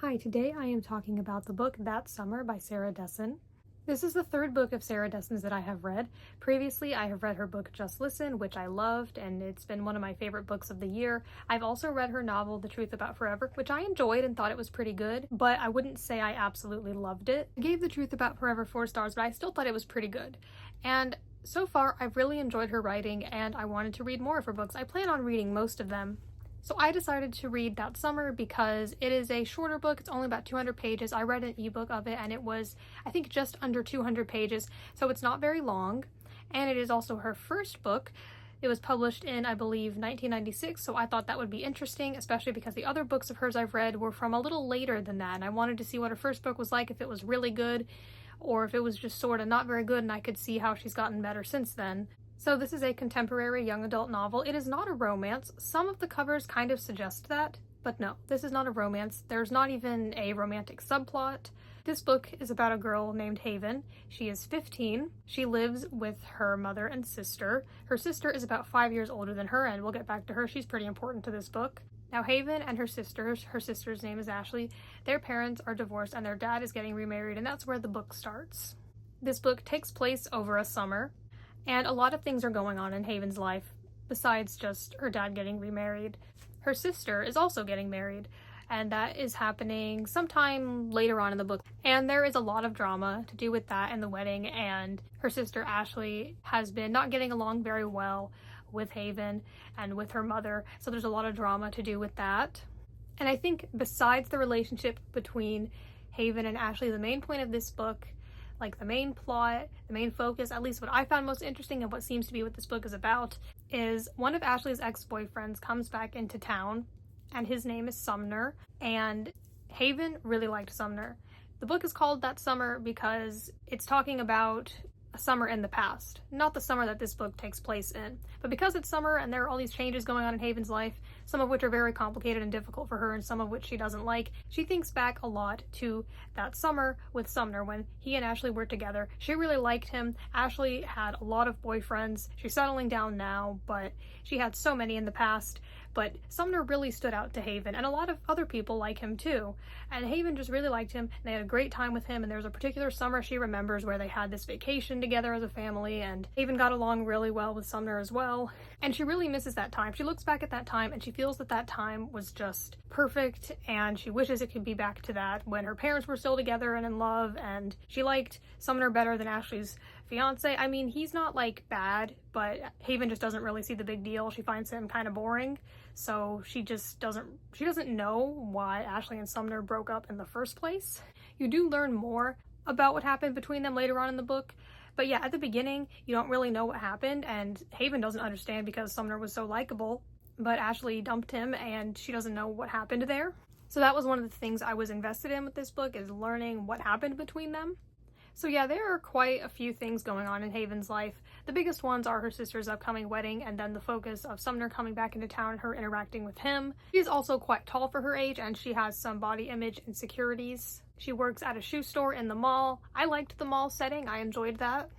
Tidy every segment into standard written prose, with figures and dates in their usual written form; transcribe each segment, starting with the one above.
Hi, today I am talking about the book That Summer by Sarah Dessen. This is the third book of Sarah Dessen's that I have read. Previously, I have read her book Just Listen, which I loved, and it's been one of my favorite books of the year. I've also read her novel The Truth About Forever, which I enjoyed and thought it was pretty good, but I wouldn't say I absolutely loved it. I gave The Truth About Forever 4 stars, but I still thought it was pretty good. And so far, I've really enjoyed her writing, and I wanted to read more of her books. I plan on reading most of them. So I decided to read That Summer because it is a shorter book. It's only about 200 pages. I read an ebook of it and it was, I think, just under 200 pages. So it's not very long. And it is also her first book. It was published in, I believe, 1996. So I thought that would be interesting, especially because the other books of hers I've read were from a little later than that. And I wanted to see what her first book was like, if it was really good or if it was just sort of not very good, and I could see how she's gotten better since then. So this is a contemporary young adult novel. It is not a romance. Some of the covers kind of suggest that, but no, this is not a romance. There's not even a romantic subplot. This book is about a girl named Haven. She is 15. She lives with her mother and sister. Her sister is about 5 years older than her, and we'll get back to her. She's pretty important to this book. Now Haven and her sister's name is Ashley, their parents are divorced and their dad is getting remarried, and that's where the book starts. This book takes place over a summer. And a lot of things are going on in Haven's life, besides just her dad getting remarried. Her sister is also getting married, and that is happening sometime later on in the book. And there is a lot of drama to do with that and the wedding, and her sister Ashley has been not getting along very well with Haven and with her mother, so there's a lot of drama to do with that. And I think besides the relationship between Haven and Ashley, the main point of this book, like the main plot, the main focus, at least what I found most interesting and what seems to be what this book is about, is one of Ashley's ex-boyfriends comes back into town, and his name is Sumner, and Haven really liked Sumner. The book is called That Summer because it's talking about a summer in the past, not the summer that this book takes place in. But because it's summer and there are all these changes going on in Haven's life, some of which are very complicated and difficult for her and some of which she doesn't like, she thinks back a lot to that summer with Sumner when he and Ashley were together. She really liked him. Ashley had a lot of boyfriends. She's settling down now, but she had so many in the past. But Sumner really stood out to Haven, and a lot of other people like him too. And Haven just really liked him, and they had a great time with him, and there's a particular summer she remembers where they had this vacation together as a family, and Haven got along really well with Sumner as well. And she really misses that time. She looks back at that time, and she feels that that time was just perfect, and she wishes it could be back to that when her parents were still together and in love, and she liked Sumner better than Ashley's fiance. I mean, he's not like bad, but Haven just doesn't really see the big deal. She finds him kind of boring, so she doesn't know why Ashley and Sumner broke up in the first place. You do learn more about what happened between them later on in the book, but yeah, at the beginning you don't really know what happened, and Haven doesn't understand because Sumner was so likable, but Ashley dumped him and she doesn't know what happened there. So that was one of the things I was invested in with this book, is learning what happened between them. So yeah, there are quite a few things going on in Haven's life. The biggest ones are her sister's upcoming wedding, and then the focus of Sumner coming back into town and her interacting with him. She's also quite tall for her age, and she has some body image insecurities. She works at a shoe store in the mall. I liked the mall setting. I enjoyed that.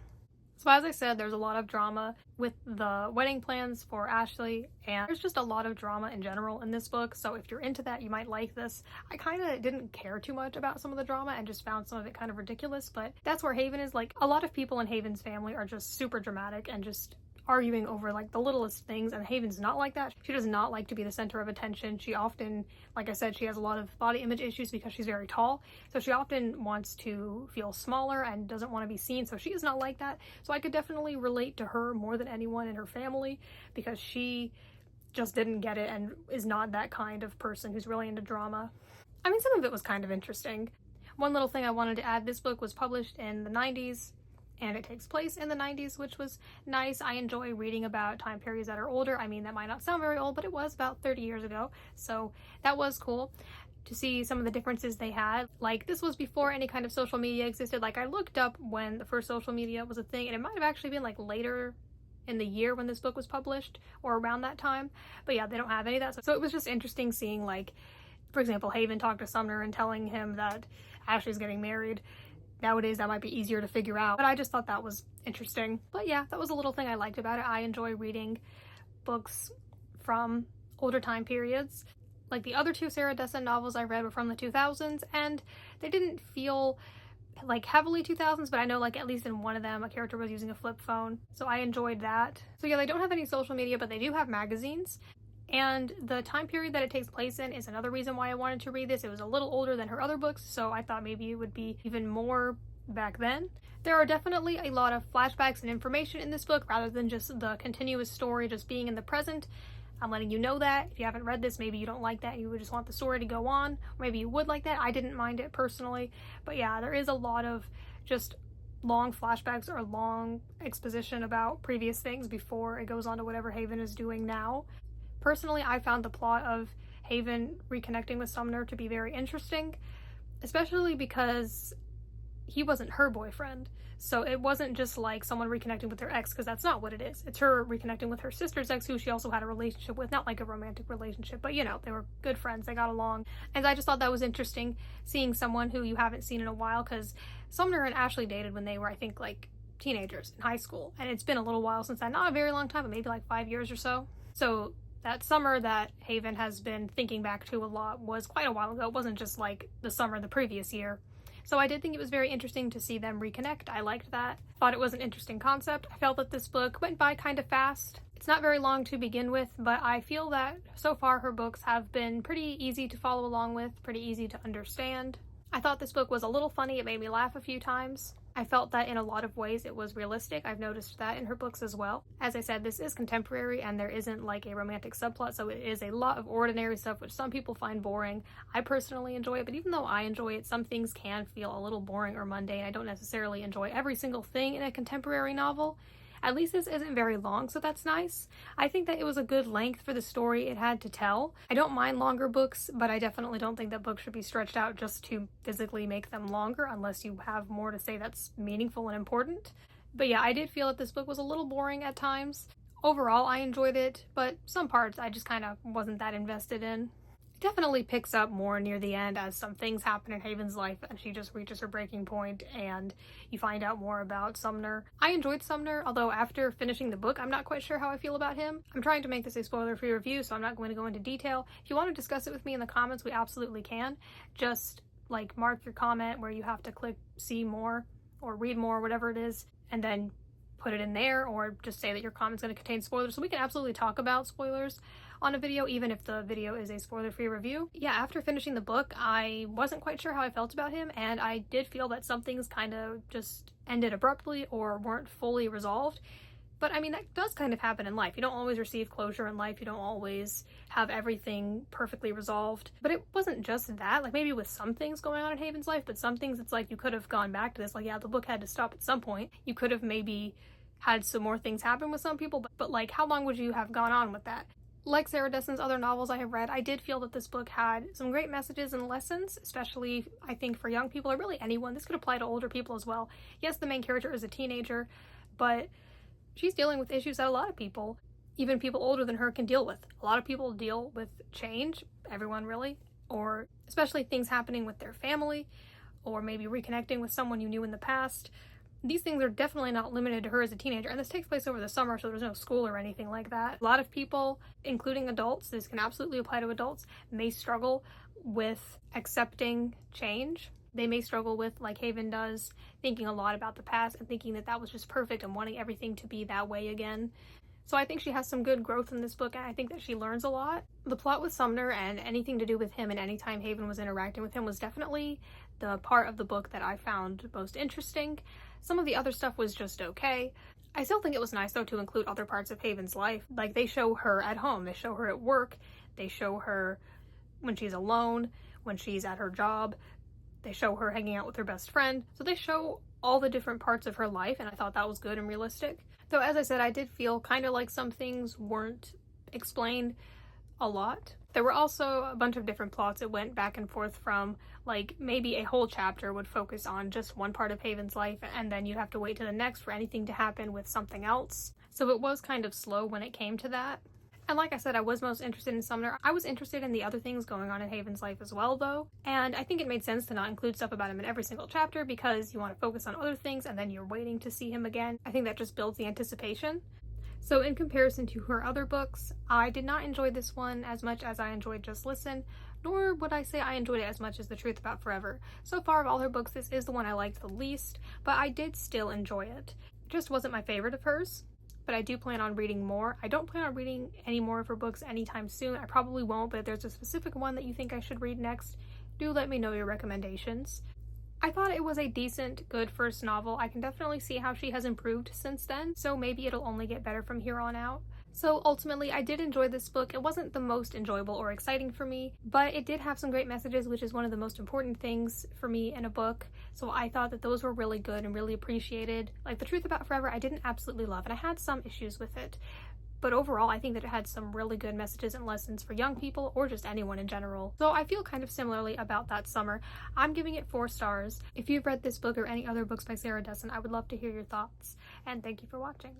So as I said, there's a lot of drama with the wedding plans for Ashley, and there's just a lot of drama in general in this book, so if you're into that, you might like this. I kind of didn't care too much about some of the drama and just found some of it kind of ridiculous, but that's where Haven is. Like, a lot of people in Haven's family are just super dramatic and just arguing over like the littlest things, and Haven's not like that. She does not like to be the center of attention. She often, like I said, she has a lot of body image issues because she's very tall, so she often wants to feel smaller and doesn't want to be seen, so she is not like that. So I could definitely relate to her more than anyone in her family because she just didn't get it and is not that kind of person who's really into drama. I mean, some of it was kind of interesting. One little thing I wanted to add, this book was published in the 90s, and it takes place in the 90s, which was nice. I enjoy reading about time periods that are older. I mean, that might not sound very old, but it was about 30 years ago, so that was cool to see some of the differences they had. Like, this was before any kind of social media existed. Like, I looked up when the first social media was a thing, and it might have actually been like later in the year when this book was published, or around that time, but yeah, they don't have any of that. So it was just interesting seeing, like, for example, Haven talked to Sumner and telling him that Ashley's getting married. Nowadays that might be easier to figure out, but I just thought that was interesting. But yeah, that was a little thing I liked about it. I enjoy reading books from older time periods. Like, the other two Sarah Dessen novels I read were from the 2000s, and they didn't feel like heavily 2000s, but I know like at least in one of them a character was using a flip phone, so I enjoyed that. So yeah, they don't have any social media, but they do have magazines, and the time period that it takes place in is another reason why I wanted to read this. It was a little older than her other books, so I thought maybe it would be even more back then. There are definitely a lot of flashbacks and information in this book rather than just the continuous story just being in the present. I'm letting you know that. If you haven't read this, maybe you don't like that and you would just want the story to go on. Or maybe you would like that. I didn't mind it personally. But yeah, there is a lot of just long flashbacks or long exposition about previous things before it goes on to whatever Haven is doing now. Personally, I found the plot of Haven reconnecting with Sumner to be very interesting, especially because he wasn't her boyfriend. So it wasn't just like someone reconnecting with her ex, because that's not what it is. It's her reconnecting with her sister's ex, who she also had a relationship with. Not like a romantic relationship, but you know, they were good friends, they got along. And I just thought that was interesting, seeing someone who you haven't seen in a while, because Sumner and Ashley dated when they were, I think, like teenagers in high school. And it's been a little while since that. Not a very long time, but maybe like 5 years or so. So that summer that Haven has been thinking back to a lot was quite a while ago. It wasn't just like the summer the previous year. So I did think it was very interesting to see them reconnect. I liked that. Thought it was an interesting concept. I felt that this book went by kind of fast. It's not very long to begin with, but I feel that so far her books have been pretty easy to follow along with, pretty easy to understand. I thought this book was a little funny. It made me laugh a few times. I felt that in a lot of ways it was realistic. I've noticed that in her books as well. As I said, this is contemporary and there isn't like a romantic subplot, so it is a lot of ordinary stuff, which some people find boring. I personally enjoy it, but even though I enjoy it, some things can feel a little boring or mundane. I don't necessarily enjoy every single thing in a contemporary novel. At least this isn't very long, so that's nice. I think that it was a good length for the story it had to tell. I don't mind longer books, but I definitely don't think that books should be stretched out just to physically make them longer unless you have more to say that's meaningful and important. But yeah, I did feel that this book was a little boring at times. Overall, I enjoyed it, but some parts I just kind of wasn't that invested in. Definitely picks up more near the end as some things happen in Haven's life and she just reaches her breaking point and you find out more about Sumner. I enjoyed Sumner, although after finishing the book, I'm not quite sure how I feel about him. I'm trying to make this a spoiler-free review, so I'm not going to go into detail. If you want to discuss it with me in the comments, we absolutely can. Just like mark your comment where you have to click see more or read more, whatever it is, and then put it in there, or just say that your comment's going to contain spoilers, so we can absolutely talk about spoilers on a video, even if the video is a spoiler-free review. Yeah, after finishing the book, I wasn't quite sure how I felt about him, and I did feel that some things kind of just ended abruptly or weren't fully resolved. But I mean, that does kind of happen in life. You don't always receive closure in life. You don't always have everything perfectly resolved. But it wasn't just that. Like, maybe with some things going on in Haven's life, but some things it's like you could have gone back to this. Like, yeah, the book had to stop at some point. You could have maybe had some more things happen with some people, but like, how long would you have gone on with that? Like Sarah Dessen's other novels I have read, I did feel that this book had some great messages and lessons, especially I think for young people, or really anyone. This could apply to older people as well. Yes, the main character is a teenager, but she's dealing with issues that a lot of people, even people older than her, can deal with. A lot of people deal with change, everyone really, or especially things happening with their family, or maybe reconnecting with someone you knew in the past. These things are definitely not limited to her as a teenager, and this takes place over the summer, so there's no school or anything like that. A lot of people, including adults, this can absolutely apply to adults, may struggle with accepting change. They may struggle with, like Haven does, thinking a lot about the past and thinking that that was just perfect and wanting everything to be that way again. So I think she has some good growth in this book, and I think that she learns a lot. The plot with Sumner and anything to do with him and anytime Haven was interacting with him was definitely the part of the book that I found most interesting. Some of the other stuff was just okay. I still think it was nice, though, to include other parts of Haven's life. Like, they show her at home, they show her at work, they show her when she's alone, when she's at her job, they show her hanging out with her best friend. So they show all the different parts of her life, and I thought that was good and realistic. Though, as I said, I did feel kind of like some things weren't explained a lot. There were also a bunch of different plots that went back and forth from, like, maybe a whole chapter would focus on just one part of Haven's life, and then you'd have to wait to the next for anything to happen with something else. So it was kind of slow when it came to that. And like I said, I was most interested in Sumner. I was interested in the other things going on in Haven's life as well, though. And I think it made sense to not include stuff about him in every single chapter because you want to focus on other things and then you're waiting to see him again. I think that just builds the anticipation. So in comparison to her other books, I did not enjoy this one as much as I enjoyed Just Listen, nor would I say I enjoyed it as much as The Truth About Forever. So far of all her books, this is the one I liked the least, but I did still enjoy it. It just wasn't my favorite of hers, but I do plan on reading more. I don't plan on reading any more of her books anytime soon. I probably won't, but if there's a specific one that you think I should read next, do let me know your recommendations. I thought it was a decent, good first novel. I can definitely see how she has improved since then, so maybe it'll only get better from here on out. So ultimately, I did enjoy this book. It wasn't the most enjoyable or exciting for me, but it did have some great messages, which is one of the most important things for me in a book. So I thought that those were really good and really appreciated. Like The Truth About Forever, I didn't absolutely love, and I had some issues with it. But overall, I think that it had some really good messages and lessons for young people or just anyone in general. So I feel kind of similarly about That Summer. I'm giving it 4 stars. If you've read this book or any other books by Sarah Dessen, I would love to hear your thoughts. And thank you for watching.